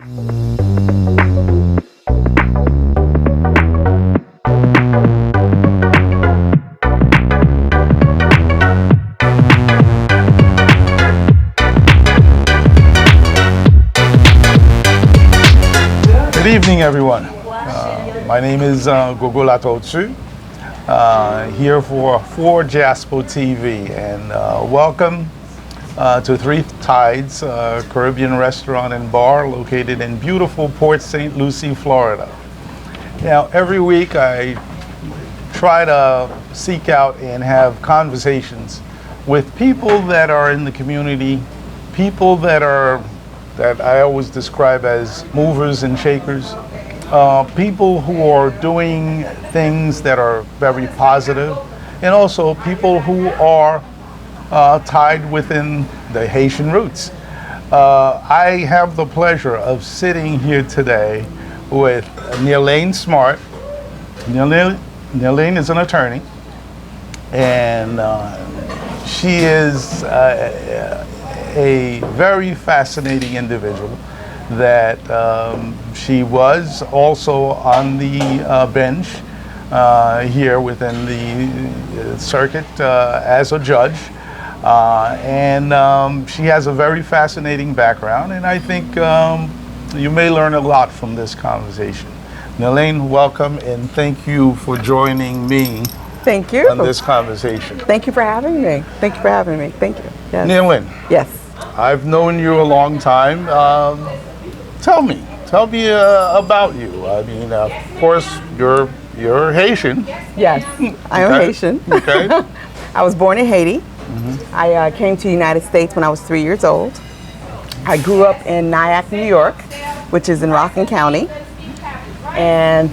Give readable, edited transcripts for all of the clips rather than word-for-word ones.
Good evening, everyone. My name is Gogo EVENS here for Jaspo TV, and welcome to Three Tides Caribbean Restaurant and Bar located in beautiful Port St. Lucie, Florida. Now, every week I try to seek out and have conversations with people that are in the community, people that I always describe as movers and shakers, people who are doing things that are very positive, and also people who are tied within the Haitian roots. I have the pleasure of sitting here today with NIRLAINE SMART. NIRLAINE is an attorney, and she is a very fascinating individual that she was also on the bench here within the circuit as a judge. And she has a very fascinating background, and I think you may learn a lot from this conversation. NIRLAINE, welcome, and thank you for joining me. Thank you. On this conversation. Thank you for having me. Thank you for having me. Thank you. Yes. NIRLAINE. Yes. I've known you a long time. Tell me about you. I mean, of course, you're Haitian. Yes, I am Haitian. Okay. I was born in Haiti. Mm-hmm. I came to the United States when I was 3 years old. I grew up in Nyack, New York, which is in Rockland County, and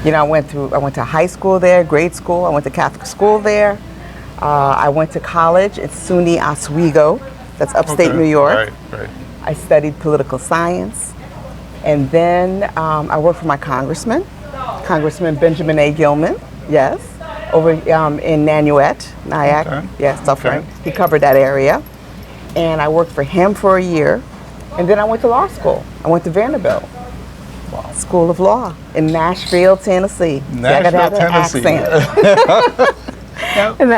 you know, I went to high school there, grade school. I went to Catholic school there. I went to college at SUNY Oswego, that's upstate New York. Right. I studied political science, and then I worked for my Congressman Benjamin A. Gilman, yes, over in Nanuet, Nyack, yes, suffering. He covered that area, and I worked for him for a year, and then I went to law school. I went to Vanderbilt School of Law in Nashville, Tennessee. Nashville, Tennessee. Now, let's in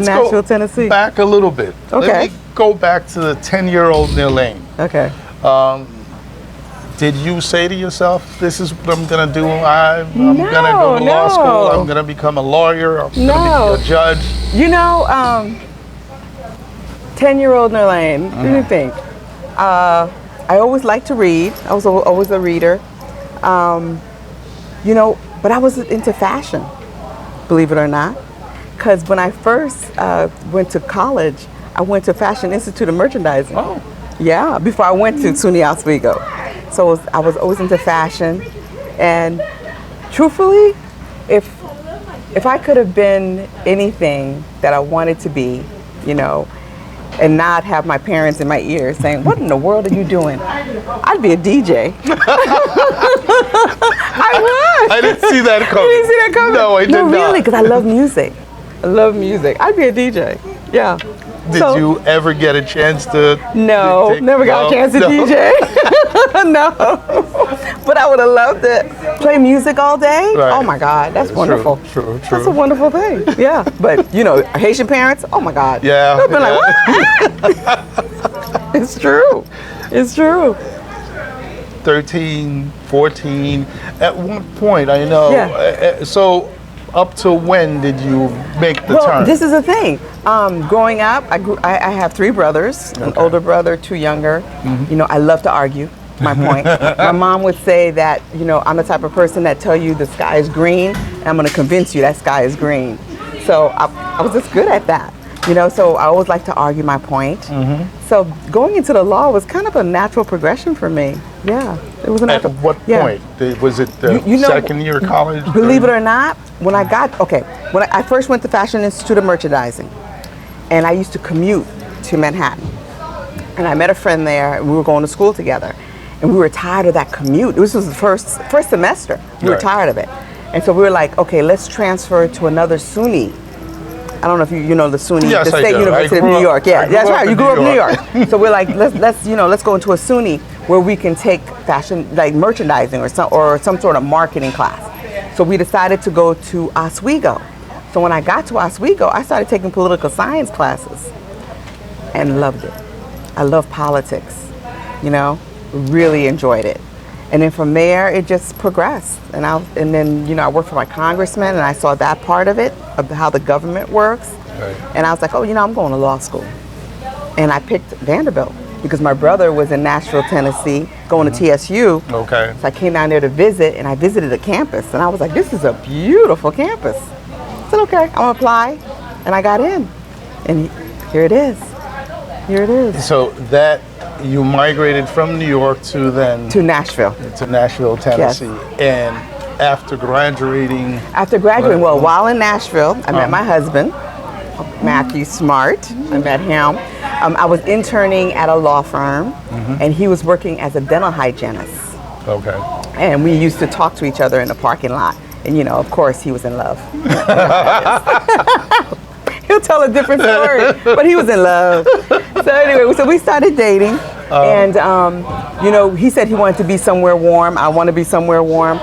Nashville, go Tennessee. Back a little bit. Okay. Let me go back to the 10-year-old NIRLAINE. Okay. Did you say to yourself, this is what I'm going to do? I'm going to go to law school. I'm going to become a lawyer. I'm going to be a judge. You know, 10-year-old NIRLAINE, what do you think? I always liked to read. I was always a reader. You know, but I was into fashion, believe it or not. Because when I first went to college, I went to Fashion Institute of Merchandising. Oh. Yeah, before I went to SUNY Oswego. So I was always into fashion. And truthfully, if I could have been anything that I wanted to be, you know, and not have my parents in my ear saying, what in the world are you doing? I'd be a DJ. I would. I didn't see that coming. You didn't see that coming? No, I did not. No, really, because I love music. I love music. I'd be a DJ. Yeah. Did you ever get a chance to? No, never got a chance to DJ. No. But I would have loved it. Play music all day? Right. Oh my God, that's wonderful. True. That's a wonderful thing. Yeah. But you know, Haitian parents, oh my God. Yeah. They've been like, what? It's true. It's true. 13, 14. At what point, I know. Yeah. So up to when did you make the turn? This is the thing. Growing up, I have 3 brothers, an older brother, 2 younger. Mm-hmm. You know, I love to argue. My point. My mom would say that, you know, I'm the type of person that tell you the sky is green, and I'm going to convince you that sky is green. So I was just good at that, you know. So I always like to argue my point. Mm-hmm. So going into the law was kind of a natural progression for me. Yeah, it was a natural. At what point? Was it the second year of college? Believe it or not, when I first went to Fashion Institute of Merchandising, and I used to commute to Manhattan, and I met a friend there, and we were going to school together. And we were tired of that commute. This was the first semester. We were tired of it. And so we were like, okay, let's transfer to another SUNY I don't know if you know the SUNY, Yes, the I State do. University of I grew New up- York. Yeah, I grew that's up right. in You grew up in New New York. York. So we're like, let's go into a SUNY where we can take fashion, like merchandising or some sort of marketing class. So we decided to go to Oswego. So when I got to Oswego, I started taking political science classes and loved it. I love politics, really enjoyed it. And then from there, it just progressed. And then I worked for my congressman, and I saw that part of it, of how the government works. Right. And I was like, I'm going to law school. And I picked Vanderbilt because my brother was in Nashville, Tennessee, going to TSU. Okay. So I came down there to visit, and I visited the campus. And I was like, this is a beautiful campus. I said, okay, I'm going to apply. And I got in. And here it is. Here it is. So that you migrated from New York to Nashville. to Nashville, Tennessee, and after graduating. While in Nashville, I met my husband, Matthew Smart. I met him. I was interning at a law firm, and he was working as a dental hygienist. Okay. And we used to talk to each other in the parking lot. And of course, he was in love. He'll tell a different story, but he was in love. So anyway, so we started dating, and he said he wanted to be somewhere warm. I want to be somewhere warm.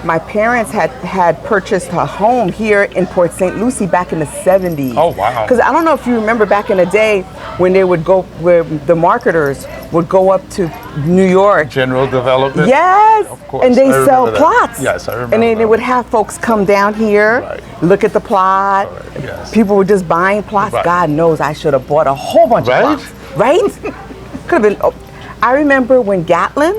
My parents had purchased a home here in Port St. Lucie back in the 70s. Oh, wow. Because I don't know if you remember back in the day when they would go, where the marketers would go up to New York. General Development? Yes. Of course. And they I sell remember that. plots. Yes, I remember And then they that. would have folks come down here, Right. look at the plot. Correct, yes. People were just buying plots. Right. God knows I should have bought a whole bunch Right? of plots. Right? Could have been. I remember when Gatlin,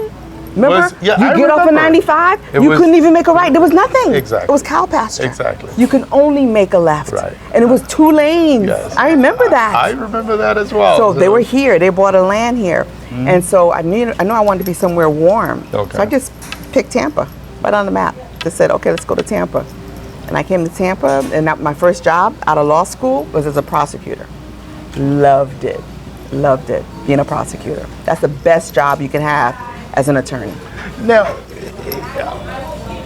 remember? Yeah, you I get off of remember. 95, It you was- couldn't even make a right. There was nothing. Exactly. It was cow pasture. Exactly. You can only make a left. Right. And it was 2 lanes. Yes. I remember that. I remember that as well. So they were here. They bought a land here, and so I knew I wanted to be somewhere warm. Okay. So I just picked Tampa, right on the map. Just said, okay, let's go to Tampa, and I came to Tampa. And my first job out of law school was as a prosecutor. Loved it, being a prosecutor. That's the best job you can have as an attorney. Now,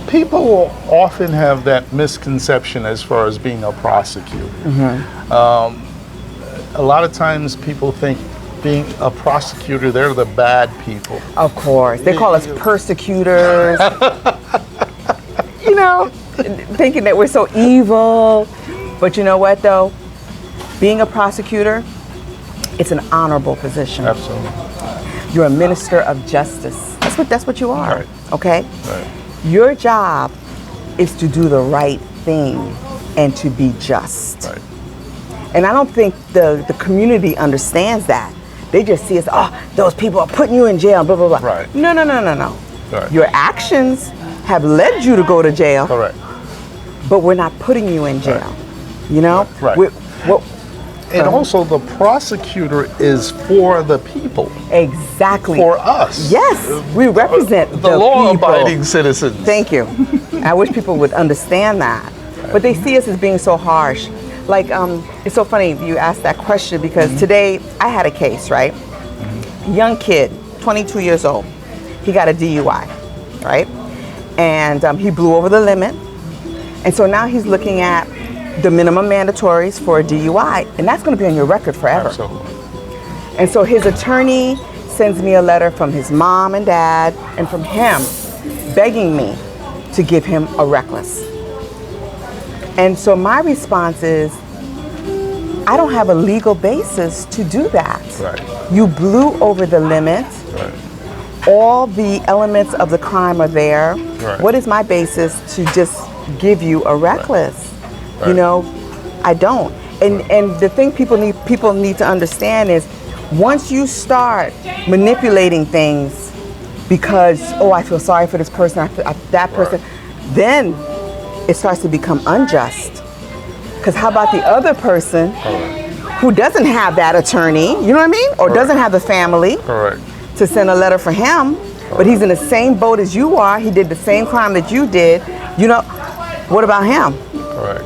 people often have that misconception as far as being a prosecutor. A lot of times people think being a prosecutor, they're the bad people. Of course, they call us persecutors. Thinking that we're so evil. But you know what, though? Being a prosecutor, it's an honorable position. Absolutely. You're a minister of justice. That's what you are. Right. Okay? Right. Your job is to do the right thing and to be just. Right. And I don't think the community understands that. They just see us, those people are putting you in jail, blah, blah, blah. Right. No. Right. Your actions have led you to go to jail, Correct. but we're not putting you in jail. Right. And also, the prosecutor is for the people. Exactly. For us. Yes, we represent the law-abiding people. citizens. Thank you. I wish people would understand that. But they see us as being so harsh. Like, it's so funny you asked that question because today I had a case, right? Young kid, 22 years old. He got a DUI, right? And he blew over the limit. And so now he's looking at the minimum mandatories for a DUI, and that's going to be on your record forever. Absolutely. And so his attorney sends me a letter from his mom and dad and from him begging me to give him a reckless. And so my response is, I don't have a legal basis to do that. Right. You blew over the limit. Right. All the elements of the crime are there. Right. What is my basis to just give you a reckless? Right. I don't. And the thing people need to understand is once you start manipulating things because, I feel sorry for this person, that person, then it starts to become unjust. Because how about the other person who doesn't have that attorney, you know what I mean? Or doesn't have the family Correct. to send a letter for him, but he's in the same boat as you are. He did the same crime that you did. What about him? Correct.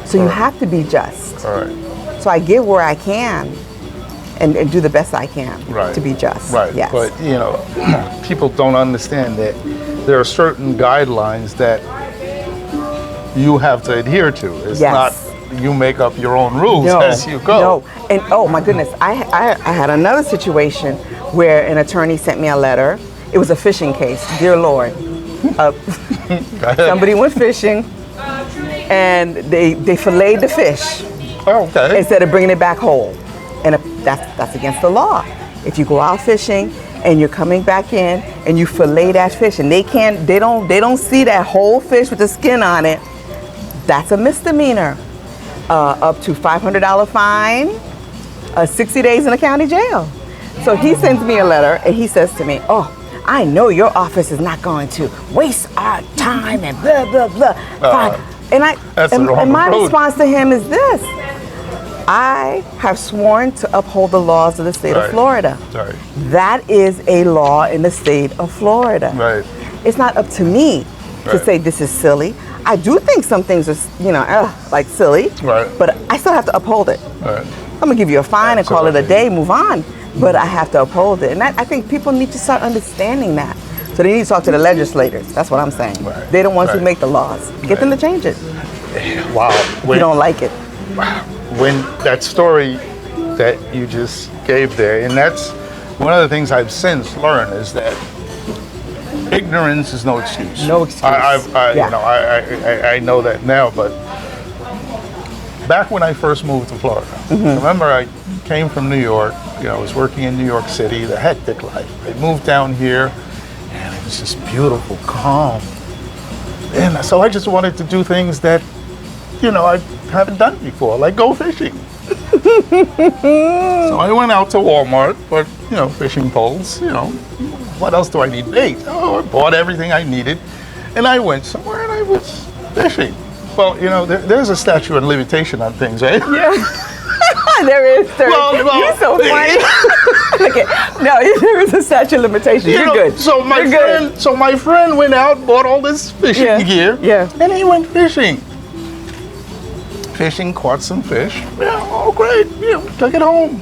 So you have to be just. Correct. So I give where I can and do the best I can to be just. Right. Yes. But, people don't understand that there are certain guidelines that you have to adhere to. It's Yes. not you make up your own rules as you go. No, and oh my goodness, I had another situation where an attorney sent me a letter. It was a fishing case. Dear Lord, somebody went fishing, and they filleted the fish Okay. instead of bringing it back whole, and that's against the law. If you go out fishing and you're coming back in and you fillet that fish, and they don't see that whole fish with the skin on it, that's a misdemeanor. Up to $500 fine, 60 days in the county jail. So he sends me a letter and he says to me, "Oh, I know your office is not going to waste our time and blah blah blah." And my response to him is this: I have sworn to uphold the laws of the state of Florida. Right. That is a law in the state of Florida. Right. It's not up to me to say this is silly. I do think some things are, like silly, but I still have to uphold it. Right. I'm gonna give you a fine and call it a day, move on, but I have to uphold it. And I think people need to start understanding that. So they need to talk to the legislators. That's what I'm saying. Right. They're the ones who make the laws. Get them to change it. Wow. If you don't like it. When that story that you just gave there, and that's one of the things I've since learned is that ignorance is no excuse. No excuse. I know that now, but back when I first moved to Florida, remember I came from New York. I was working in New York City, the hectic life. I moved down here, and it was just beautiful, calm. And so I just wanted to do things that, I haven't done before, like go fishing. So I went out to Walmart, but fishing poles. What else do I need? Bait. Oh, I bought everything I needed, and I went somewhere and I was fishing. Well, there's a statute of limitation on things, right? Yeah. There is. You're so funny. There is a statute of limitations. You're good. So my friend went out, bought all this fishing gear, and he went fishing. Fishing, caught some fish. Yeah, oh great, took it home.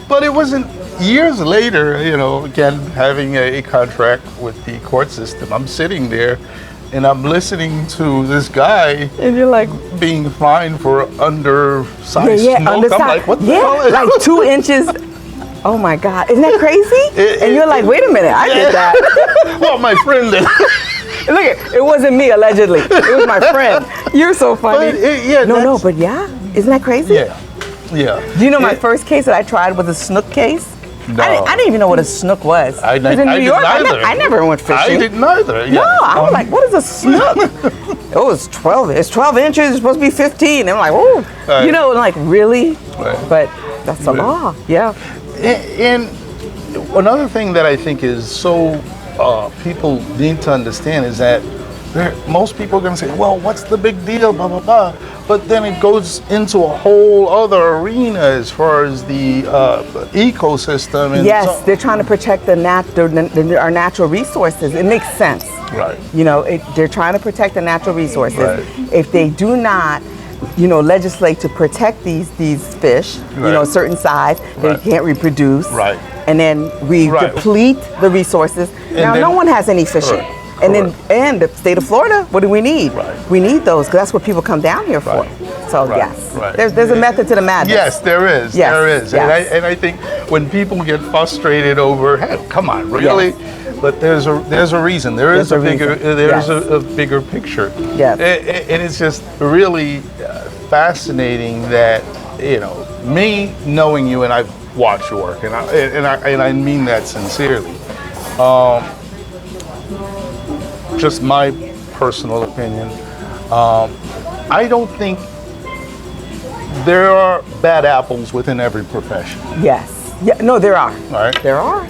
But it wasn't years later, again, having a contract with the court system. I'm sitting there and I'm listening to this guy and you're like being fined for undersized smoke. Undersized. I'm like, what the hell? Like 2 inches. Oh my God, isn't that crazy? And you're like, wait a minute, I did that. Well, my friend did. Look, it wasn't me, allegedly. It was my friend. You're so funny. But isn't that crazy? Yeah. Do you know my first case that I tried was a snook case? No. I didn't even know what a snook was. I didn't either. I never went fishing. I didn't either. Yeah. No, I was like, what is a snook? It's 12 inches, it's supposed to be 15. I'm like, oh, like really? Right. But that's the law, yeah. And another thing that I think is so people need to understand is that most people are going to say, well, what's the big deal, blah, blah, blah. But then it goes into a whole other arena as far as the ecosystem. And yes, they're trying to protect our natural resources. It makes sense. Right. They're trying to protect the natural resources. Right. If they do not, legislate to protect these fish, certain size, they can't reproduce. Right. And then we deplete the resources. Now, no one has any fishing. And then the state of Florida, what do we need? Right. We need those because that's what people come down here for. So there's a method to the madness. Yes, there is. Yes. There is. Yes. And I think when people get frustrated over, hey, come on, really? Yes. But there's a reason. There's a bigger picture. Yes. And it's just really fascinating that me knowing you, and I've watched your work, and I mean that sincerely. Just my personal opinion. I don't think there are bad apples within every profession. Yes. Yeah. No, there are. Right. There are.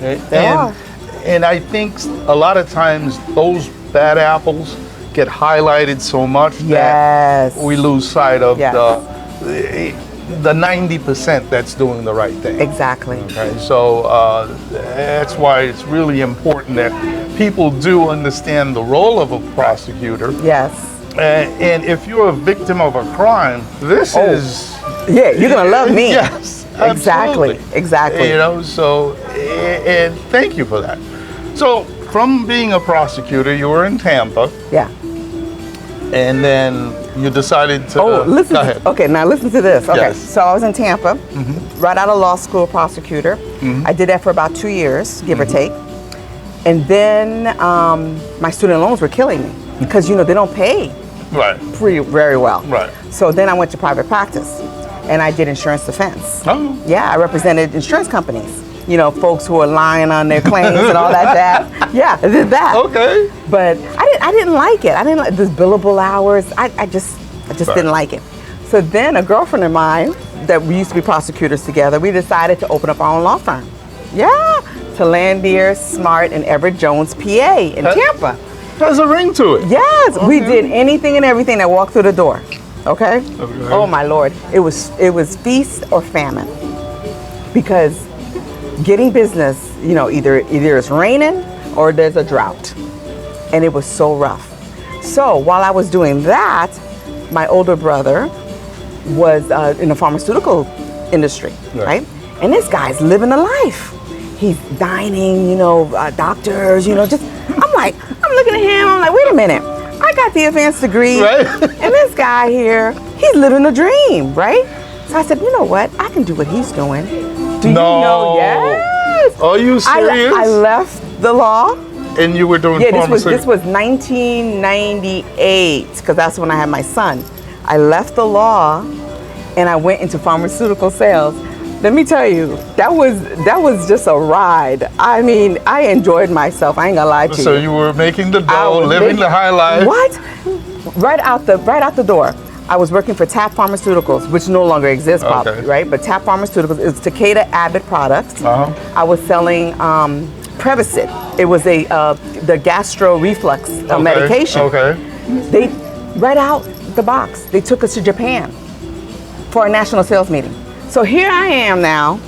And I think a lot of times those bad apples get highlighted so much that we lose sight of the 90% that's doing the right thing. Exactly. Okay. So that's why it's really important that people do understand the role of a prosecutor. Yes. And if you're a victim of a crime, this is... Yeah, you're going to love me. Yes, exactly. absolutely. Exactly. So, and thank you for that. So, from being a prosecutor, you were in Tampa. Yeah. And then you decided to. Oh, listen. Go ahead. Okay, now listen to this. Okay, Yes. so I was in Tampa, right out of law school, prosecutor. I did that for about 2 years, give or take. And then my student loans were killing me because they don't pay Right. very well. Right. So then I went to private practice, and I did insurance defense. Oh. Yeah, I represented insurance companies. Folks who are lying on their claims and all that jazz. Yeah, I did that. Okay. But I didn't like it. I didn't like this billable hours. I just didn't like it. So then a girlfriend of mine that we used to be prosecutors together, we decided to open up our own law firm. Yeah, to NIRLAINE SMART and Everett Jones, PA in Tampa. Has a ring to it. Yes, we did anything and everything that walked through the door. Okay? Oh my Lord, it was feast or famine, because getting business, either it's raining or there's a drought, and it was so rough. So while I was doing that, my older brother was in the pharmaceutical industry, right? And this guy's living the life. He's dining, doctors, I'm looking at him, I'm like, wait a minute, I got the advanced degree, Right. and this guy here, he's living the dream, right? So I said, you know what, I can do what he's doing. Do you know? Yes. Are you serious? I left the law. And you were doing This pharmaceutical. was 1998, because that's when I had my son. I left the law, and I went into pharmaceutical sales. Let me tell you, that was just a ride. I mean, I enjoyed myself. I ain't gonna lie to you. So you were making the I dough, was living making- the high life. What? Right out the door. I was working for TAP Pharmaceuticals, which no longer exists, probably, Okay. right? But TAP Pharmaceuticals is Takeda Abbott products. Uh-huh. I was selling Prevacid. It was the gastro reflux medication. Okay. They right out the box. They took us to Japan for a national sales meeting. So here I am now,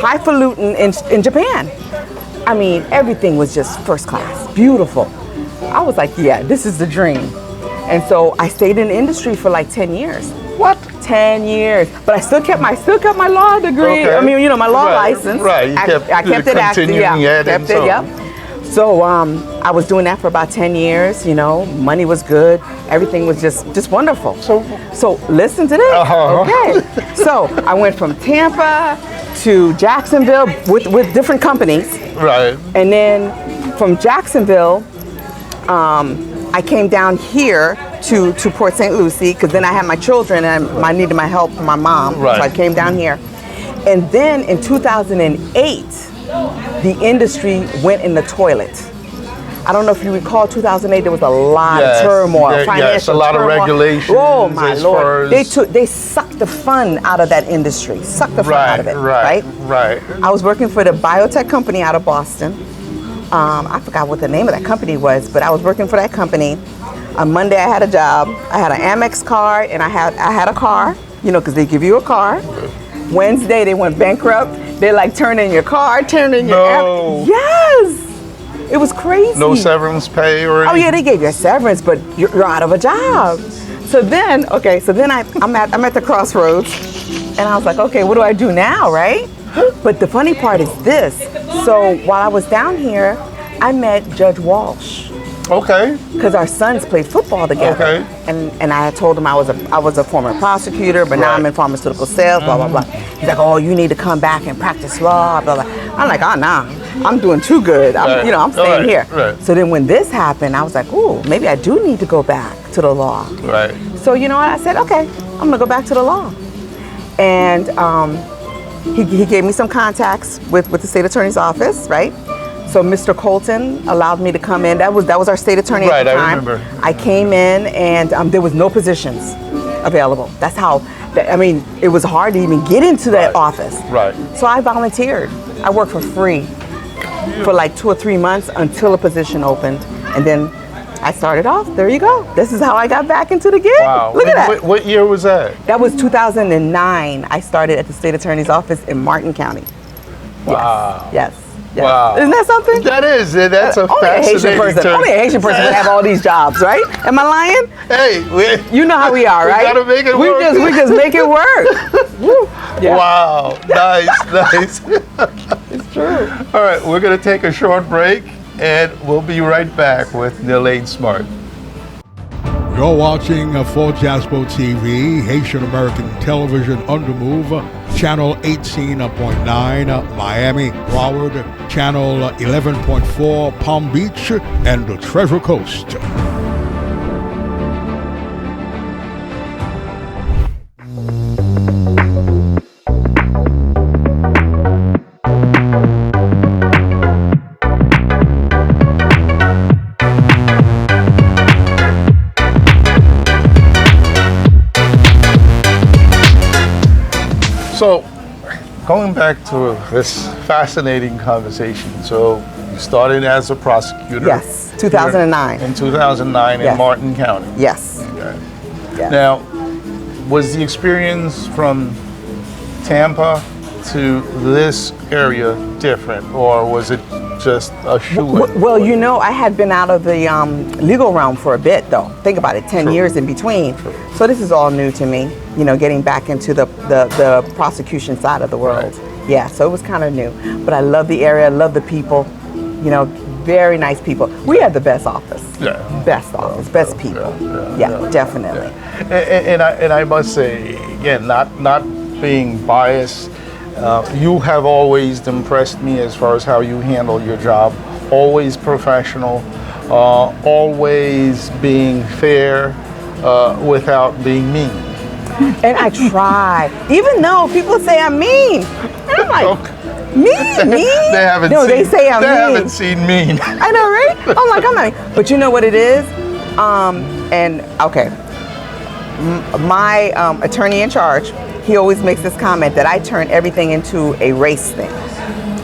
highfalutin in Japan. I mean, everything was just first class, beautiful. I was like, yeah, this is the dream. And so I stayed in the industry for like 10 years. What? 10 years. But I still kept my law degree. Okay. I mean, my law Right, license. right. You I kept it active. continuing Yeah, adding, kept it, so- yep. So I was doing that for about 10 years, money was good. Everything was just wonderful. So listen to this. Uh-huh. Okay. So I went from Tampa to Jacksonville with different companies. Right. And then from Jacksonville, I came down here to Port St. Lucie, because then I had my children and I needed my help from my mom. Right. So I came down here. And then in 2008, the industry went in the toilet. I don't know if you recall, 2008, there was a lot Yes, of turmoil, yes, financial a lot of turmoil. regulations Oh my as far Lord. as- They sucked the fun out of that industry, sucked the fun out of it, right? Right. I was working for the biotech company out of Boston. I forgot what the name of that company was, but I was working for that company. On Monday, I had a job. I had an Amex card, and I had a car, because they give you a car. Wednesday, they went bankrupt. They turn in your car, turn in your No. Yes, it was crazy. No severance pay or anything? Oh yeah, they gave you a severance, but you're out of a job. So then I'm at the crossroads, and I was like, okay, what do I do now, right? But the funny part is this. So while I was down here, I met Judge Walsh, Okay. because our sons played football together. Okay. And I had told him I was a former prosecutor, but now I'm in pharmaceutical sales, blah, blah, blah. He's like, oh, you need to come back and practice law, blah, blah. I'm like, oh, nah, I'm doing too good. I'm staying here. Right. So then when this happened, I was like, ooh, maybe I do need to go back to the law. Right. So you know what? I said, okay, I'm gonna go back to the law. And he gave me some contacts with the state attorney's office, right? So Mr. Colton allowed me to come in. That was our state attorney at the Right, I time. remember. I came in, and there was no positions available. That's how. It was hard to even get into that office. Right. So I volunteered. I worked for free for like 2 or 3 months until a position opened, and then I started off. There you go. This is how I got back into the gig. Wow. Look at And that. What year was that? That was 2009. I started at the state attorney's office in Martin County. Wow. Yes. Yes. Wow. Isn't that something? That's a Only a Haitian fascinating person. term. Only a Haitian person would have all these jobs, right? Am I lying? Hey, You know how we are, we right? gotta make it we work. We just make it work. Woo. Yeah. Wow. Nice. It's true. All right, we're going to take a short break, and we'll be right back with NIRLAINE SMART. You're watching 4Jaspo TV, Haitian American Television on the Move, Channel 18.9 Miami, Broward, Channel 11.4 Palm Beach, and the Treasure Coast. So, going back to this fascinating conversation. So, you started as a prosecutor. Yes, 2009. In 2009 Yes. in Martin County. Yes. Okay. Yes. Now, was the experience from Tampa to this area different, or was it just a shoe-in? Well, you know, I had been out of the legal realm for a bit, though. Think about it, 10 True. years in between. True. So this is all new to me, you know, getting back into the prosecution side of the world. Right. Yeah, so it was kind of new. But I love the area, I love the people, you know, very nice people. We have the best office. Yeah. Best office, best people. Yeah, definitely. Yeah. And I must say, again, not being biased, you have always impressed me as far as how you handle your job. Always professional, always being fair, without being mean. And I try, even though people say I'm mean. And I'm like, mean? They haven't No, seen, they say I'm they mean. haven't seen mean. I know, right? I'm like, I'm not mean. But you know what it is? And okay, my attorney in charge, he always makes this comment that I turn everything into a race thing.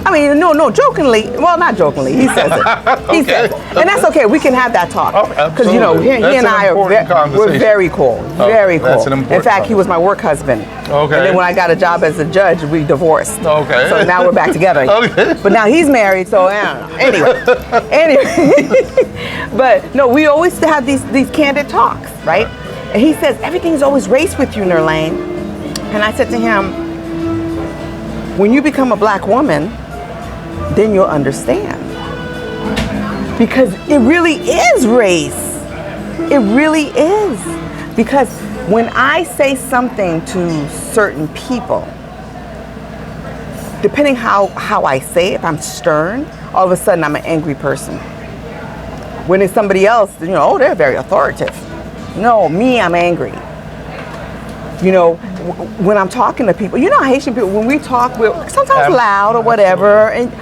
I mean, no, jokingly. Well, not jokingly. He says it. He says it. And that's okay. We can have that talk. Because, you know, he and I are we're very cool. Very cool. That's an important In fact, he was my work husband. Okay. And then when I got a job as a judge, we divorced. Okay. So now we're back together. Okay. But now he's married, so anyway. But no, we always have these candid talks, right? And he says, everything's always race with you, NIRLAINE. And I said to him, when you become a black woman, then you'll understand. Because it really is race. It really is. Because when I say something to certain people, depending how I say it, if I'm stern, all of a sudden I'm an angry person. When it's somebody else, you know, oh, they're very authoritative. No, me, I'm angry. You know, when I'm talking to people, you know, Haitian people, when we talk, we're sometimes loud or whatever, and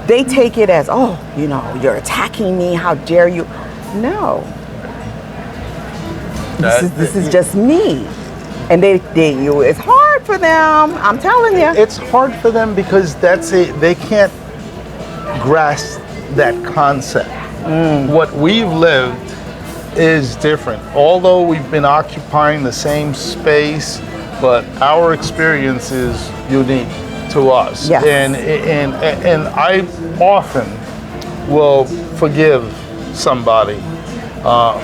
they take it as, oh, you know, you're attacking me, how dare you? No. This is just me. And it's hard for them, I'm telling you. It's hard for them because they can't grasp that concept. What we've lived is different. Although we've been occupying the same space, but our experience is unique to us. Yes. And I often will forgive somebody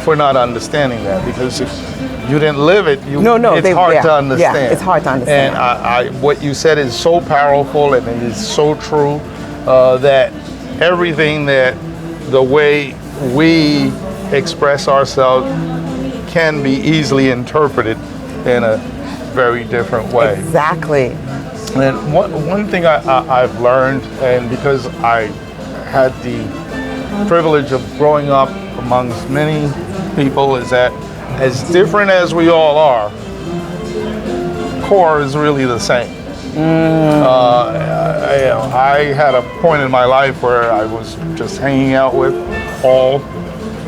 for not understanding that, because if you didn't live it, it's hard to understand. Yeah, it's hard to understand. And what you said is so powerful, and it is so true, that everything the way we express ourselves can be easily interpreted in a very different way. Exactly. And one thing I've learned, and because I had the privilege of growing up amongst many people, is that as different as we all are, core is really the same. I had a point in my life where I was just hanging out with all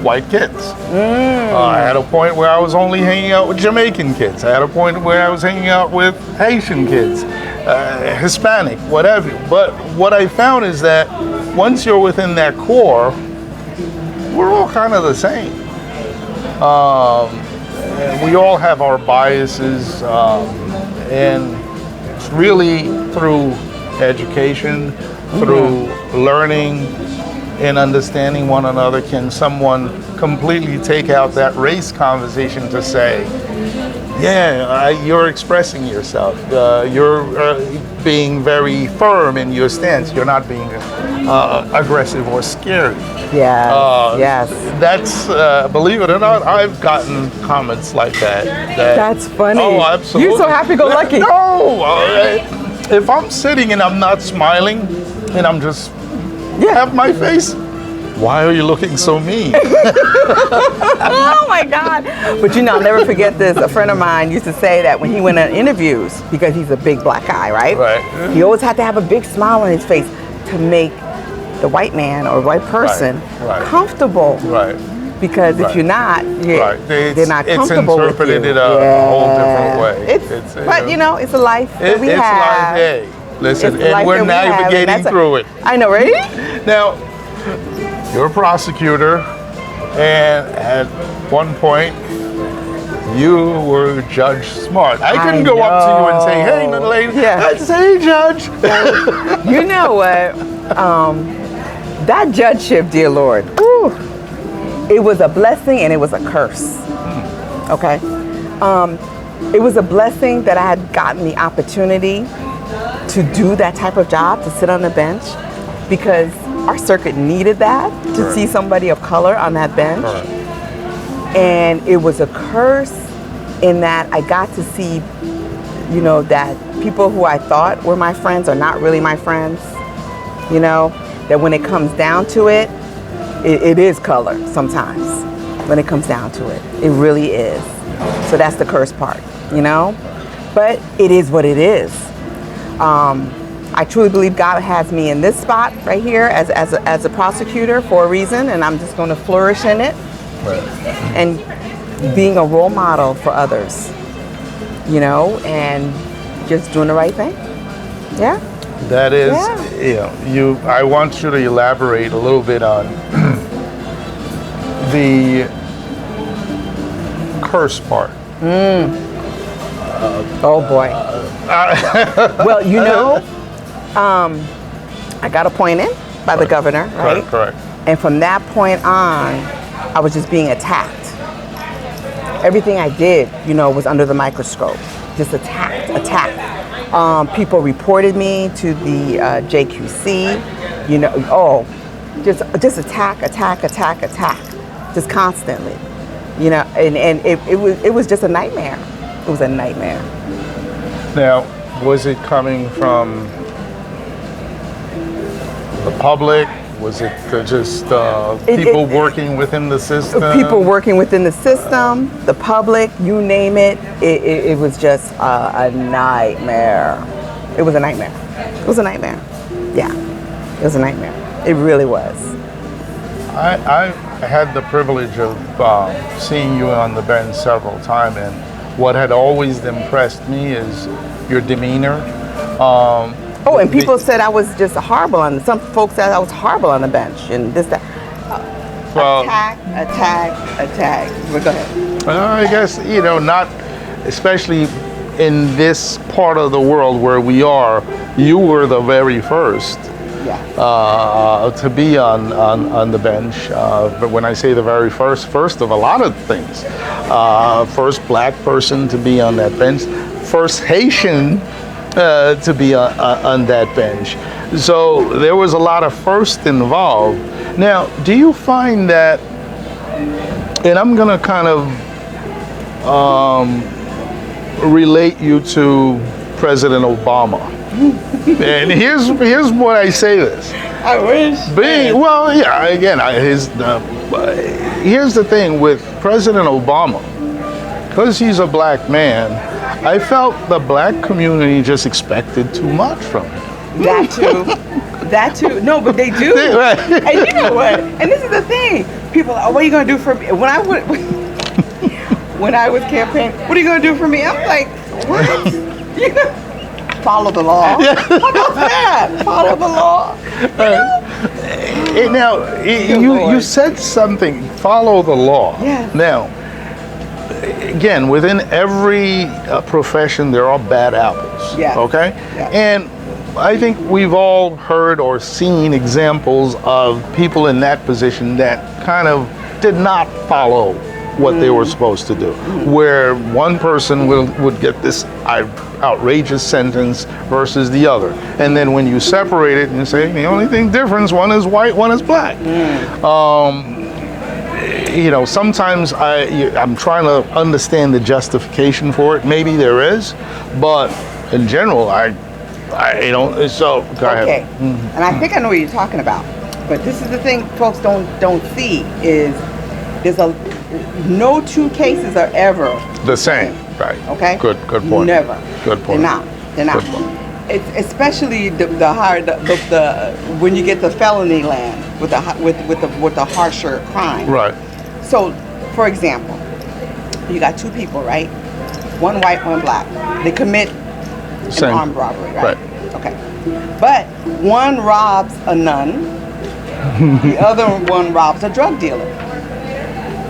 white kids. I had a point where I was only hanging out with Jamaican kids. I had a point where I was hanging out with Haitian kids, Hispanic, whatever. But what I found is that once you're within that core, we're all kind of the same. And we all have our biases, and it's really through education, through learning and understanding one another, can someone completely take out that race conversation to say, you're expressing yourself. You're being very firm in your stance. You're not being aggressive or scary. Yes, yes. That's, believe it or not, I've gotten comments like that. That's funny. Oh, absolutely. You're so happy-go-lucky. No, if I'm sitting and I'm not smiling and I'm just have my face, why are you looking so mean? Oh my God. But you know, I'll never forget this. A friend of mine used to say that when he went on interviews, because he's a big black guy, right? Right. He always had to have a big smile on his face to make the white man or white person comfortable. Right. Because if you're not, they're not comfortable with you. It's interpreted in a whole different way. But you know, it's a life that we have. Life, hey. Listen, and we're navigating through it. I know, right? Now, you're a prosecutor, and at one point, you were Judge Smart. I couldn't go up to you and say, "Hey, NIRLAINE," I'd say, "Hey, Judge." You know what? That judgeship, dear Lord, whew, it was a blessing and it was a curse. Okay? It was a blessing that I had gotten the opportunity to do that type of job, to sit on the bench, because our circuit needed that, to see somebody of color on that bench. And it was a curse in that I got to see, you know, that people who I thought were my friends are not really my friends. You know, that when it comes down to it, it is color sometimes. When it comes down to it, it really is. So that's the curse part, you know? But it is what it is. I truly believe God has me in this spot right here as a prosecutor for a reason, and I'm just going to flourish in it. And being a role model for others, you know, and just doing the right thing. Yeah. That is, you know, I want you to elaborate a little bit on the curse part. Oh boy. Well, you know, I got appointed by the governor, right? Correct. And from that point on, I was just being attacked. Everything I did, you know, was under the microscope. Just attacked. People reported me to the JQC, you know, just attack, just constantly, you know, and it was just a nightmare. It was a nightmare. Now, was it coming from the public? Was it just people working within the system? People working within the system, the public, you name it. It was just a nightmare. It was a nightmare. It was a nightmare. Yeah, it was a nightmare. It really was. I had the privilege of seeing you on the bench several times, and what had always impressed me is your demeanor. Oh, and people said I was just horrible on. Some folks said I was horrible on the bench, and this, that. Well, attack. Well, go ahead. I guess, you know, not especially in this part of the world where we are. You were the very first to be on the bench. But when I say the very first of a lot of things. First black person to be on that bench. First Haitian to be on that bench. So there was a lot of firsts involved. Now, do you find that, and I'm going to kind of relate you to President Obama. And here's why I say this. I wish. Here's the thing with President Obama. Because he's a black man, I felt the black community just expected too much from him. That too. No, but they do. And you know what? And this is the thing. People are, what are you going to do for me? When I was campaigning, what are you going to do for me? I'm like, what? You know, follow the law. How about that? Follow the law. Now, you said something, follow the law. Yes. Now, again, within every profession, there are bad apples. Yeah. Okay? Yeah. And I think we've all heard or seen examples of people in that position that kind of did not follow what they were supposed to do. Where one person would get this outrageous sentence versus the other. And then when you separate it and say, the only thing difference, one is white, one is black. You know, sometimes I'm trying to understand the justification for it. Maybe there is, but in general, I you know, so go ahead. Okay, and I think I know what you're talking about. But this is the thing folks don't see is no two cases are ever the same. Right. Okay. Good point. Never. Good point. They're not. Good point. It's especially the when you get the felony land with the harsher crime. Right. So, for example, you got two people, right? One white, one black. They commit an armed robbery, right? Okay. But one robs a nun, the other one robs a drug dealer.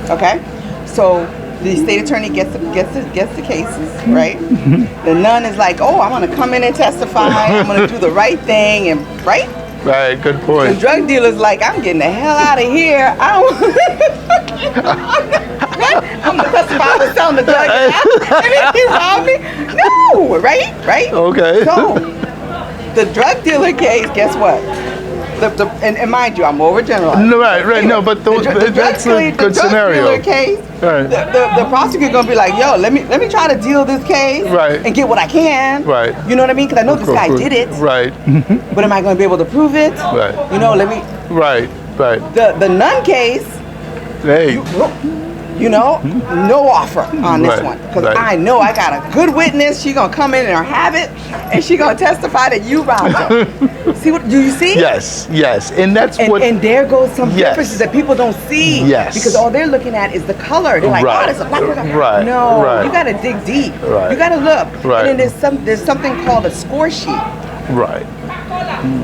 Okay? So the state attorney gets the cases, right? The nun is like, oh, I'm gonna come in and testify, I'm gonna do the right thing, and right? Right, good The point. drug dealer's like, I'm getting the hell out of here. I'm gonna testify with selling the drug. And then he robbed me. No, right? Okay. So the drug dealer case, guess what? And mind you, I'm overgeneralizing. No, right. No, but that's a good scenario. The drug dealer case, Right. the prosecutor gonna be like, yo, let me try to deal this case, Right. and get what I can. Right. You know what I mean? Because I know this guy did it. Right. But am I gonna be able to prove it? Right. You know, let me. Right. The nun case, Hey. no offer on this Right, one, because right. I know I got a good witness. She gonna come in and have it, and she gonna testify that you robbed her. See what? Do you see? Yes. And that's what. And there goes some Yes. differences that people don't see. Yes. Because all they're looking at is the color. They're like, Right. oh, that's a black person. Right, No, right. you gotta dig deep. Right. You gotta look. Right. And then there's something called a score sheet. Right.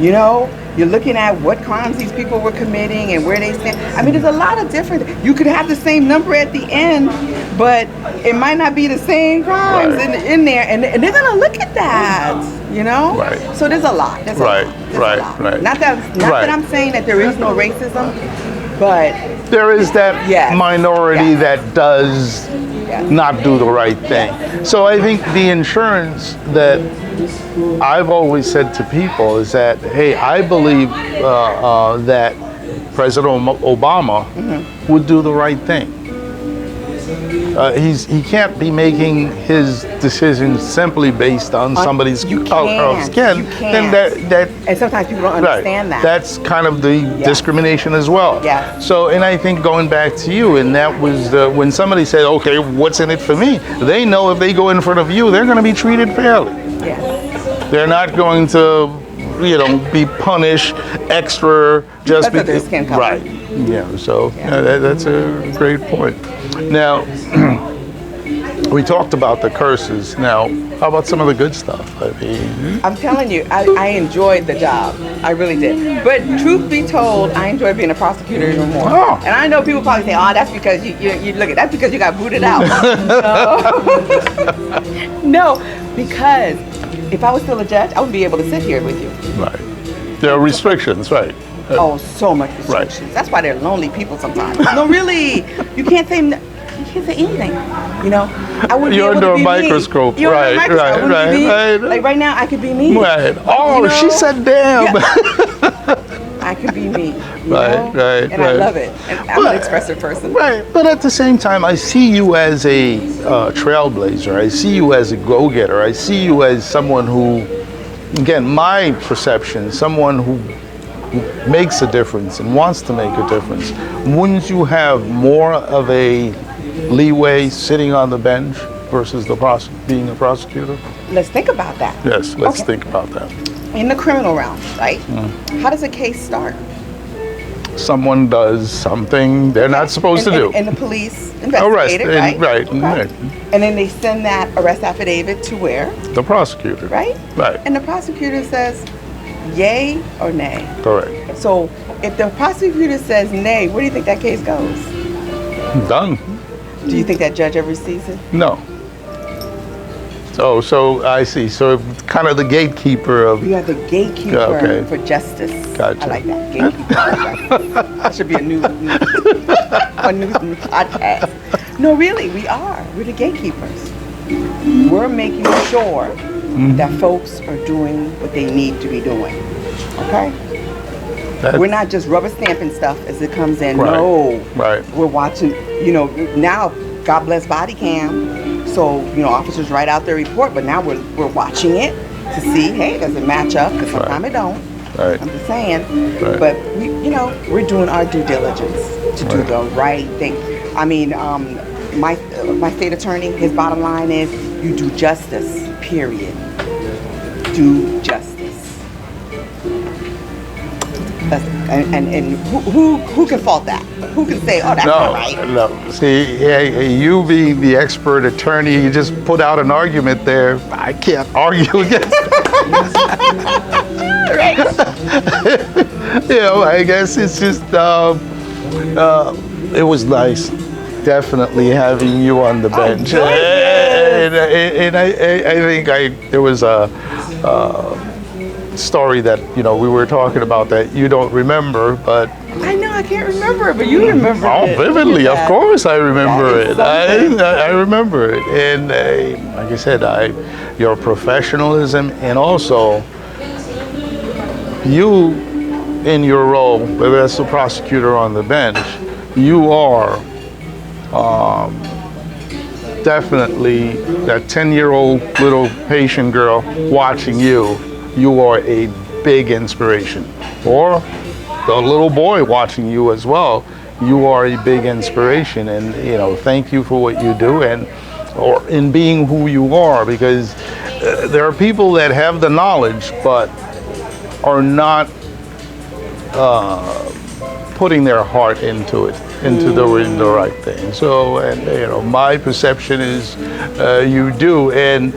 You know, you're looking at what crimes these people were committing and where they stand. I mean, there's a lot of different. You could have the same number at the end, but it might not be the same crimes Right. in there, and they're gonna look at that. You know. Right. So there's a lot. There's a Right, lot. There's a right, lot. right. Not that Right. I'm saying that there is no racism, but There is that Yes. minority Yes. that does Yes. not do the right thing. So I think the insurance that I've always said to people is that, hey, I believe that President Obama would do the right thing. He can't be making his decisions simply based on somebody's color of skin. You Then can't. that and sometimes people don't right. understand that. That's kind of the discrimination as well. Yeah. So, and I think going back to you, and that was when somebody said, okay, what's in it for me? They know if they go in front of you, they're going to be treated fairly. Yes. They're not going to, be punished extra just Because of their skin color. Right. Yeah. So that's a great point. Now, we talked about the curses. Now, how about some of the good stuff? I mean, I'm telling you, I enjoyed the job. I really did. But truth be told, I enjoy being a prosecutor even more. Oh. And I know people probably say, oh, that's because you look at that's because you got booted out. No, because if I was still a judge, I would be able to sit here with you. right. There are restrictions, right? Oh, so much restrictions. Right. That's why they're lonely people sometimes. No, really, you can't say anything. I wouldn't You're be able under to a be microscope. Me. You're under a Right, microscope. I wouldn't be me. right. Like right now, I could be me. Right. Oh, she said damn. I could be me. Right, right, And I right. love it. And I'm an expressive person. Right, but at the same time, I see you as a trailblazer. I see you as a go-getter. I see you as someone who, again, my perception, someone who makes a difference and wants to make a difference. Wouldn't you have more of a leeway sitting on the bench versus being a prosecutor? Let's think about that. Yes, let's Okay. think about that. In the criminal realm, right? How does a case start? Someone does something they're not supposed to do. And the police Arrest, investigate it, right? right, Okay. right. And then they send that arrest affidavit to where? The prosecutor. Right? Right. And the prosecutor says, yay or nay? Correct. So if the prosecutor says nay, where do you think that case goes? Done. Do you think that judge ever sees it? No. So I see. So kind of the gatekeeper of. You are the gatekeeper Okay. for justice. Gotcha. I like that. Gatekeeper. That should be a new podcast. No, really, we are. We're the gatekeepers. We're making sure that folks are doing what they need to be doing. Okay? We're not just rubber stamping stuff as it comes in. Right. No. Right. We're watching, now, God bless body cam. So, officers write out their report, but now we're watching it to see, hey, does it match up? Because sometimes it don't. Right. I'm just saying. Right. But, we're doing our due diligence to do the right thing. I mean, my state attorney, his bottom line is, you do justice, period. Do justice. And who can fault that? Who can say, oh, that's not right? No. See, you being the expert attorney, you just put out an argument there. I can't argue against that. I guess it's just, it was nice, definitely having you on the bench. And I think there was a story that we were talking about that you don't remember, but I know I can't remember it, but you remember it. Vividly, of course I remember it. I remember it, and like I said, your professionalism, and also you in your role as the prosecutor on the bench, you are definitely that 10-year-old little Haitian girl watching you. You are a big inspiration. Or the little boy watching you as well. You are a big inspiration, and thank you for what you do or in being who you are, because there are people that have the knowledge but are not putting their heart into it, into doing the right thing. So, and my perception is you do, and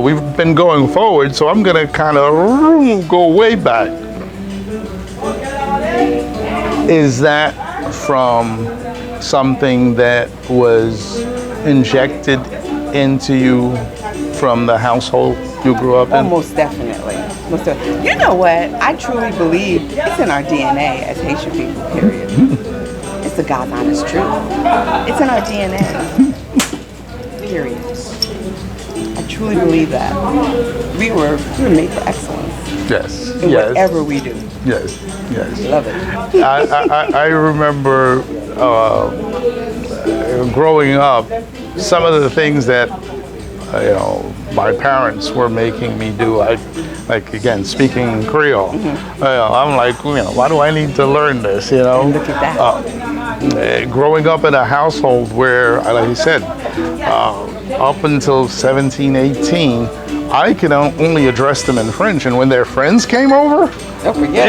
we've been going forward, so I'm gonna kind of go way back. Is that from something that was injected into you from the household you grew up in? Oh, most definitely. You know what? I truly believe it's in our DNA as Haitian people, period. It's the God's honest truth. It's in our DNA, period. I truly believe that. We were made for excellence. Yes. In whatever we do. Yes. Love it. I remember growing up, some of the things that my parents were making me do. Like again, speaking Creole. I'm like, why do I need to learn this? Look at that. Growing up in a household where, like you said, up until 17, 18, I could only address them in French, and when their friends came over, don't forget.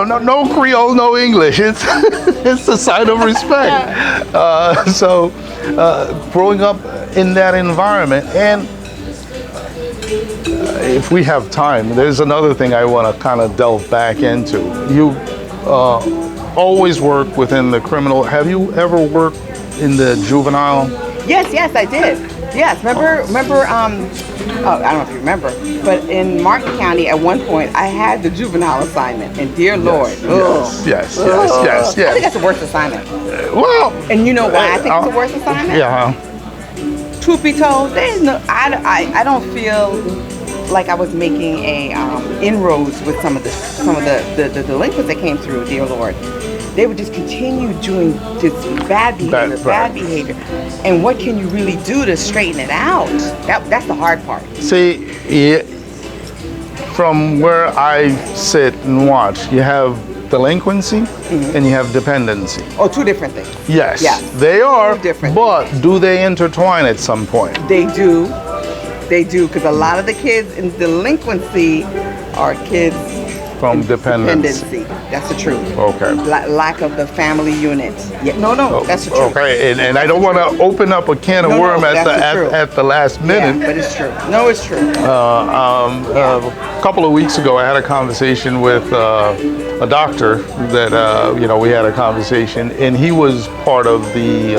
no Creole, no English. It's a sign of respect. So, growing up in that environment, and if we have time, there's another thing I want to kind of delve back into. You always work within the criminal. Have you ever worked in the juvenile? Yes, I did. Yes, remember, I don't know if you remember, but in Martin County at one point, I had the juvenile assignment, and dear Lord. Yes. I think that's the worst assignment. Well. And you know why I think it's the worst assignment? Yeah. Truth be told, there's no, I don't feel like I was making a inroads with some of the delinquents that came through, dear Lord. They would just continue doing this bad behavior. And what can you really do to straighten it out? That's the hard part. See, from where I sit and watch, you have delinquency and you have dependency. Oh, two different things. Yes, they are different. But do they intertwine at some point? They do, because a lot of the kids in delinquency are kids from dependency. That's the truth. Okay. Lack of the family unit. Yeah. No, that's the truth. Okay, and I don't want to open up a can of worm at the last minute. Yeah, but it's true. No, it's true. A couple of weeks ago, I had a conversation with a doctor that we had a conversation, and he was part of the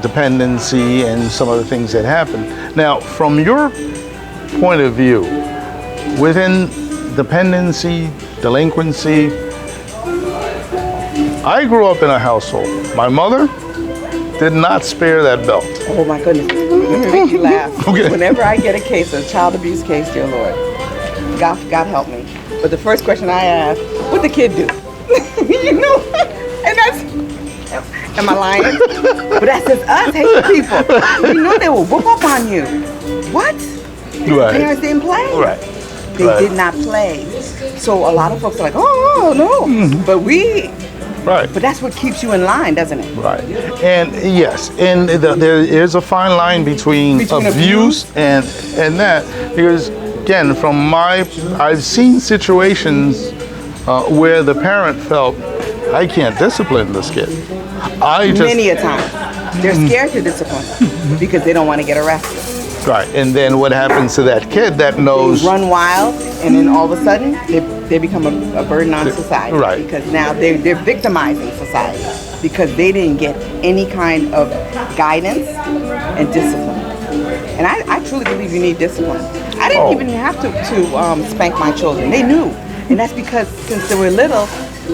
dependency and some of the things that happened. Now, from your point of view, within dependency, delinquency, I grew up in a household. My mother did not spare that belt. Oh my goodness. Let me make you laugh. Okay. Whenever I get a case, a child abuse case, dear Lord, God help me. But the first question I ask, what the kid do? You know? And that's, am I lying? But that's just us Haitian people. We know they will whoop up on you. What? Right. Parents didn't play. Right. They Right. did not play. So a lot of folks are like, oh no. Right. But that's what keeps you in line, doesn't it? Right. And yes, and there is a fine line between abuse and that, because again, I've seen situations where the parent felt, I can't discipline this kid. Many a time. They're scared to discipline because they don't want to get arrested. Right. And then what happens to that kid that knows? They run wild, and then all of a sudden, they become a burden on society. Right. Because now they're victimizing society because they didn't get any kind of guidance and discipline. And I truly believe you need discipline. I didn't even have to spank my children. They knew. And that's because since they were little,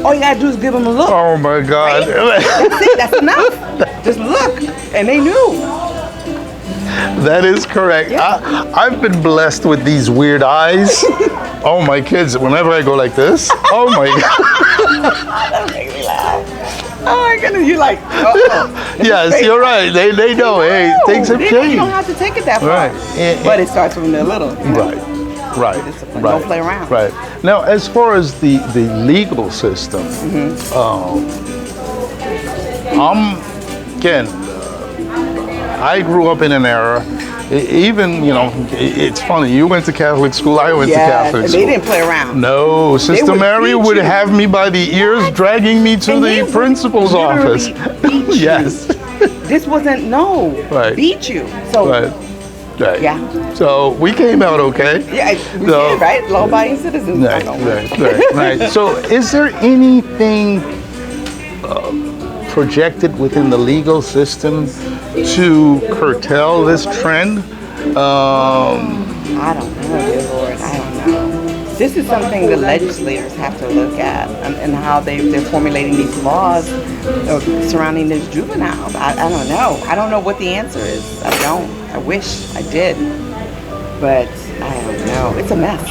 all you gotta do is give them a look. Oh my God. Right? That's it. That's enough. Just look. And they knew. That is correct. Yeah. I've been blessed with these weird eyes. Oh, my kids, whenever I go like this, oh my God. That makes me laugh. Oh my goodness, you're like, Yes, you're right. They know, hey, things have changed. You don't have to take it that far. Right. But it starts when they're little. You know? Right. Discipline. Don't play around. Right. Now, as far as the legal system, I grew up in an era, even, it's funny, you went to Catholic school, I went to Catholic school. They didn't play around. No, Sister Mary would have me by the ears, dragging me to the principal's office. Yes. This wasn't, beat you. So, Right. Yeah. So we came out okay. Yeah, we did, right? Law-abiding citizens. Right. So is there anything projected within the legal system to curtail this trend? I don't know, dear Lord. I don't know. This is something the legislators have to look at and how they're formulating these laws surrounding these juveniles. I don't know. I don't know what the answer is. I don't. I wish I did. But I don't know. It's a mess.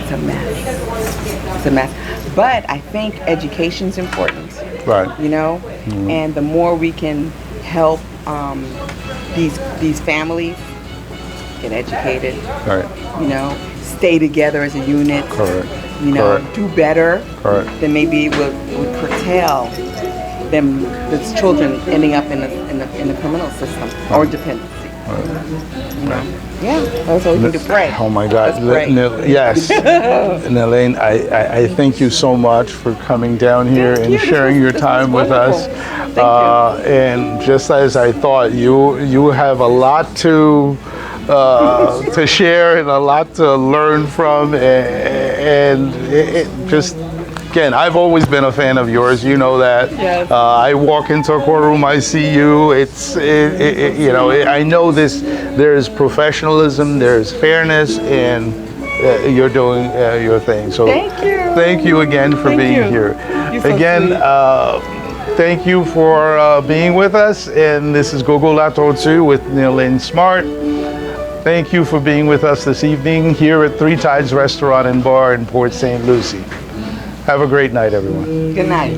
It's a mess. It's a mess. But I think education's important. Right. And the more we can help these families get educated, right. Stay together as a unit, Correct. Correct. Do better, Correct. then maybe it would curtail the children ending up in the criminal system or dependency. Yeah, that's all we can do. Pray. Oh my God. Let's pray. Yes. NIRLAINE, I thank you so much for coming down here and sharing your time with us. And just as I thought, you have a lot to share and a lot to learn from, and it just, again, I've always been a fan of yours. You know that. Yes. I walk into a courtroom, I see you. I know this. There's professionalism, there's fairness, and you're doing your thing. So thank you again for being here. You're so again. sweet. Thank you for being with us, and this is Gogo EVENS with NIRLAINE SMART. Thank you for being with us this evening here at Three Tides Restaurant and Bar in Port St. Lucie. Have a great night, everyone. Good night.